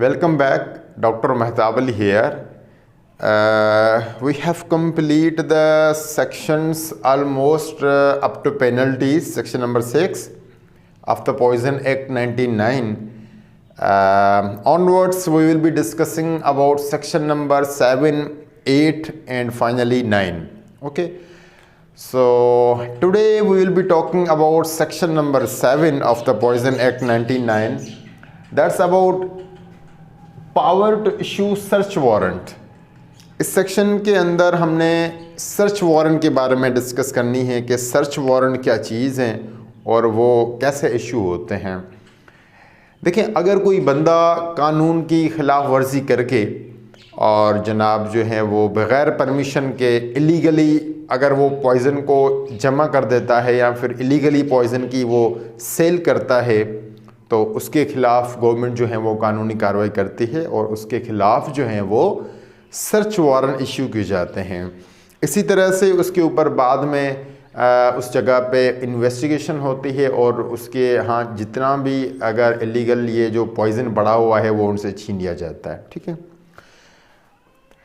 Welcome back, Dr. Mehtab Ali here. We have completed the sections almost up to penalties, section number 6 of the Poison Act 1999. Onwards, we will be discussing about section number 7, 8 and finally 9. Okay. So today we will be talking about section number 7 of the Poison Act 1999. That's about power to issue search warrant. इस section के अंदर हमने search warrant के बारे में discuss करनी है कि सर्च वारंट क्या चीज़ हैं और वो कैसे इशू होते हैं। देखिए, अगर कोई बंदा कानून की खिलाफ वर्जी करके और जनाब जो है वो बग़ैर परमिशन के इलीगली अगर वो पॉइज़न को जमा कर देता है या फिर इलीगली पॉइज़न की वो सेल करता है तो उसके ख़िलाफ़ गवर्नमेंट जो है वो कानूनी कार्रवाई करती है और उसके ख़िलाफ़ जो है वो सर्च वारंट इशू किए जाते हैं। इसी तरह से उसके ऊपर बाद में उस जगह पे इन्वेस्टिगेशन होती है और उसके यहाँ जितना भी अगर इलीगल ये जो पॉइज़न पड़ा हुआ है वो उनसे छीन लिया जाता है। ठीक है।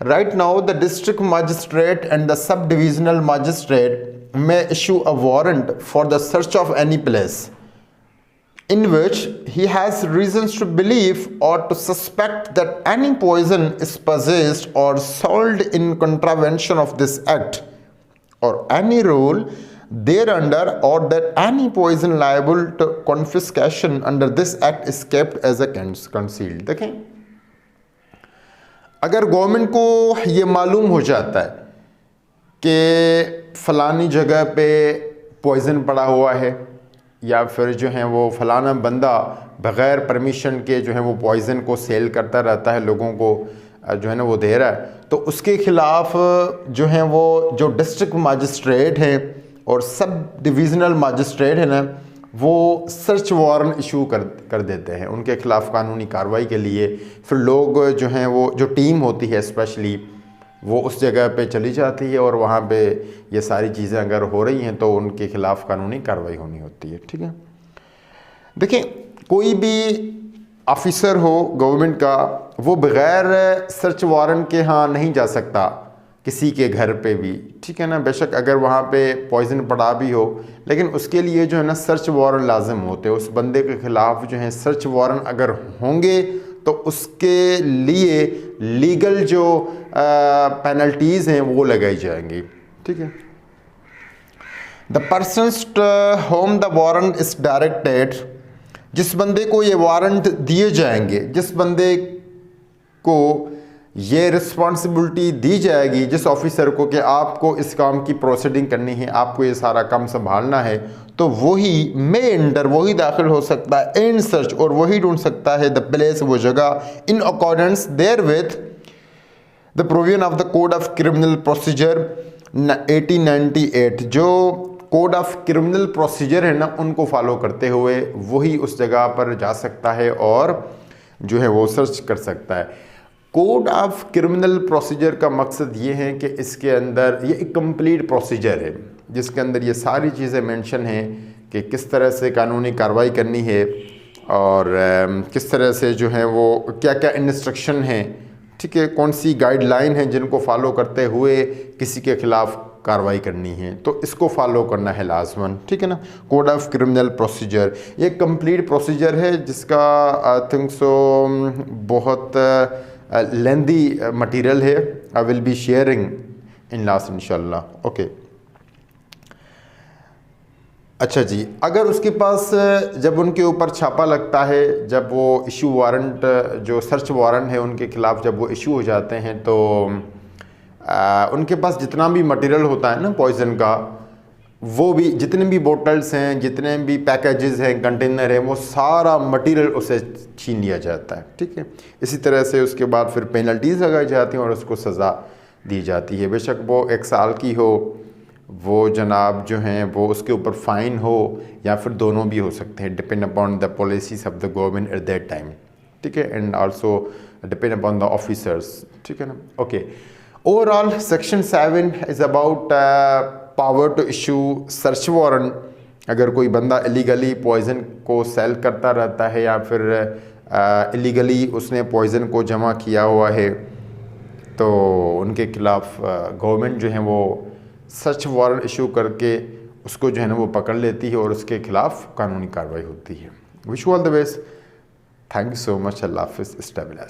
Right now the district magistrate and the sub divisional magistrate may issue a warrant for the search of any place in which he has reasons to believe or to suspect that any poison is possessed or sold in contravention of this act or any rule thereunder, or that any poison liable to confiscation under this act is kept as a concealed। देखें, अगर government को ये मालूम हो जाता है कि फलानी जगह पे पॉइज़न पड़ा हुआ है या फिर जो है वो फलाना बंदा बग़ैर परमिशन के जो है वो पॉइज़न को सेल करता रहता है, लोगों को जो है ना वो दे रहा है, तो उसके ख़िलाफ़ जो है वो जो डिस्ट्रिक्ट मजिस्ट्रेट हैं और सब डिविज़नल मजिस्ट्रेट है ना, वो सर्च वारंट इशू कर देते हैं उनके ख़िलाफ़ कानूनी कार्रवाई के लिए। फिर लोग जो हैं वो जो टीम होती है स्पेशली वो उस जगह पे चली जाती है और वहाँ पे ये सारी चीज़ें अगर हो रही हैं तो उनके ख़िलाफ़ कानूनी कार्रवाई होनी होती है। ठीक है। देखिए, कोई भी ऑफिसर हो गवर्नमेंट का वो बग़ैर सर्च वारंट के यहाँ नहीं जा सकता किसी के घर पे भी। ठीक है ना। बेशक अगर वहाँ पे पॉइज़न पड़ा भी हो लेकिन उसके लिए जो है ना सर्च वारंट लाजिम होते हैं। उस बंदे के ख़िलाफ़ जो है सर्च वारंट अगर होंगे तो उसके लिए लीगल जो पेनल्टीज़ हैं वो लगाई जाएंगी। ठीक है। The persons home the warrant is directed, जिस बंदे को ये वारंट दिए जाएंगे, जिस बंदे को ये रिस्पॉन्सिबिलिटी दी जाएगी, जिस ऑफिसर को कि आपको इस काम की प्रोसीडिंग करनी है, आपको ये सारा काम संभालना है, तो वही में एंटर वही दाखिल हो सकता है इन सर्च और वही ढूंढ सकता है द प्लेस वो जगह in accordance there with the provision of the code of criminal procedure 1898। जो कोड ऑफ क्रिमिनल प्रोसीजर है ना उनको फॉलो करते हुए वही उस जगह पर जा सकता है और जो है वो सर्च कर सकता है। कोड ऑफ क्रिमिनल प्रोसीजर का मकसद ये है कि इसके अंदर ये एक कंप्लीट प्रोसीजर है जिसके अंदर ये सारी चीज़ें मेंशन हैं कि किस तरह से कानूनी कार्रवाई करनी है और किस तरह से जो है वो क्या क्या इंस्ट्रक्शन हैं। ठीक है। कौन सी गाइडलाइन है जिनको फॉलो करते हुए किसी के ख़िलाफ़ कार्रवाई करनी है, तो इसको फॉलो करना है लाजमन। ठीक है ना। कोड ऑफ क्रिमिनल प्रोसीजर ये कंप्लीट प्रोसीजर है जिसका आई थिंक सो बहुत लेंदी मटेरियल है। I will be sharing in last इंशाल्लाह। ओके। अच्छा जी, अगर उसके पास जब उनके ऊपर छापा लगता है, जब वो इशू वारंट जो सर्च वारंट है उनके ख़िलाफ़ जब वो इशू हो जाते हैं तो उनके पास जितना भी मटेरियल होता है ना पॉइज़न का, वो भी जितने भी बोटल्स हैं, जितने भी पैकेजेस हैं, कंटेनर हैं, वो सारा मटेरियल उसे छीन लिया जाता है। ठीक है। इसी तरह से उसके बाद फिर पेनल्टीज़ लगाई जाती हैं और उसको सज़ा दी जाती है। बेशक वो 1 साल की हो, वो जनाब जो हैं वो उसके ऊपर फ़ाइन हो या फिर दोनों भी हो सकते हैं, depend upon the policies of the government at that time. ठीक है। And also depend upon the officers. ठीक है ना। Okay. Overall section 7 is about power to issue search warrant. अगर कोई बंदा इलीगली पॉइज़न को सेल करता रहता है या फिर इलीगली उसने पॉइज़न को जमा किया हुआ है तो उनके खिलाफ़ गवर्नमेंट जो है वो सर्च वारंट इशू करके उसको जो है ना वो पकड़ लेती है और उसके ख़िलाफ़ कानूनी कार्रवाई होती है। Wish you all the best. Thank you so much. अल्लाह हाफ़िज़। स्टेबलाइज।